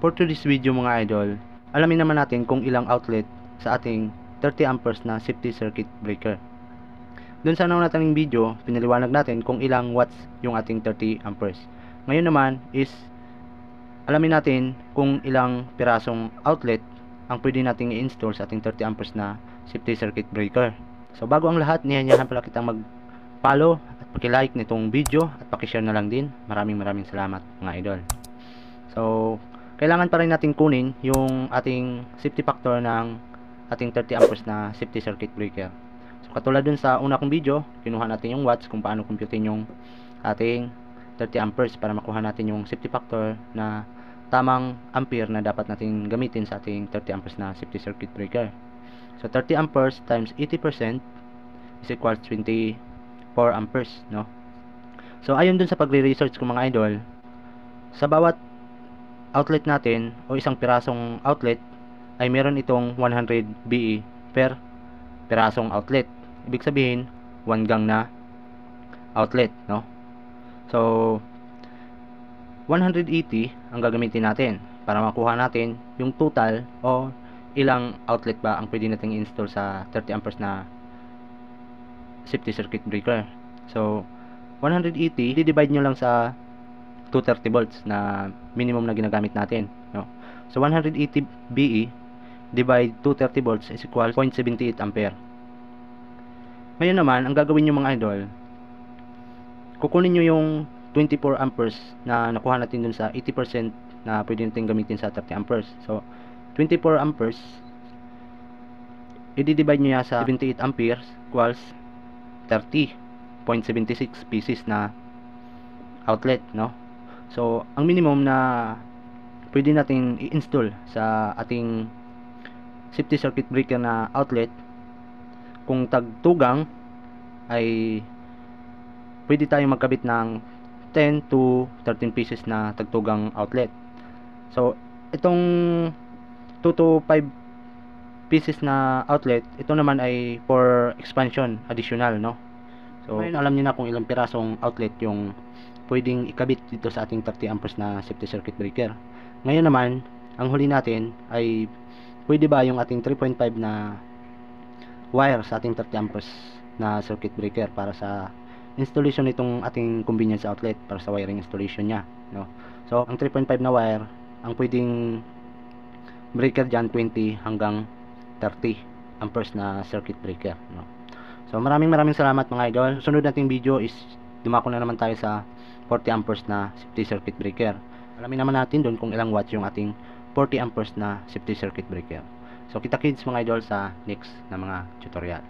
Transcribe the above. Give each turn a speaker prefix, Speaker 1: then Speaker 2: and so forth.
Speaker 1: For today's video mga idol, alamin naman natin kung ilang outlet sa ating 30 amperes na safety circuit breaker. Doon sa nating video, pinaliwanag natin kung ilang watts yung ating 30 amperes. Ngayon naman is alamin natin kung ilang pirasong outlet ang pwede nating i-install sa ating 30 amperes na safety circuit breaker. So bago ang lahat, niyanyahan pala kitang mag-follow at paki-like nitong video at paki-share na lang din. Maraming salamat mga idol. So kailangan pa rin natin kunin yung ating safety factor ng ating 30 amperes na safety circuit breaker. So katulad dun sa una kong video, kinuha natin yung watts kung paano computein yung ating 30 amperes para makuha natin yung safety factor na tamang ampere na dapat natin gamitin sa ating 30 amperes na safety circuit breaker. So 30 amperes times 80% is equals 24 amperes, no? So ayon dun sa pagre-research ko mga idol, sa bawat outlet natin o isang pirasong outlet ay meron itong 100 BE per pirasong outlet. Ibig sabihin 1 gang na outlet, no? So 180 ang gagamitin natin para makuha natin yung total o ilang outlet ba ang pwede nating install sa 30 amperes na safety circuit breaker. So 180 di-divide nyo lang sa 230 volts na minimum na ginagamit natin, no? So 180 BE divide 230 volts is equal 0.78 ampere. Ngayon naman, ang gagawin nyo mga idol, kukunin nyo yung 24 amperes na nakuha natin dun sa 80% na pwede natin gamitin sa 30 amperes. So 24 amperes i-divide nyo sa 78 amperes equals 30.76 pieces na outlet, no? So ang minimum na pwede natin i-install sa ating safety circuit breaker na outlet, kung tagtugang ay pwede tayong magkabit ng 10 to 13 pieces na tagtugang outlet. So itong 2 to 5 pieces na outlet, ito naman ay for expansion additional, no? So ngayon alam niyo na kung ilang pirasong outlet yung pwedeng ikabit dito sa ating 30 amperes na safety circuit breaker. Ngayon naman, ang huli natin ay pwede ba yung ating 3.5 na wire sa ating 30 amperes na circuit breaker para sa installation nitong ating convenience outlet, para sa wiring installation nya, no? So ang 3.5 na wire, ang pwedeng breaker dyan 20 hanggang 30 amperes na circuit breaker, no? So maraming salamat mga idol. Sunod nating video is dumako na naman tayo sa 40 amperes na safety circuit breaker. Alamin naman natin doon kung ilang watts yung ating 40 amperes na safety circuit breaker. So kita kids mga idol sa next na mga tutorial.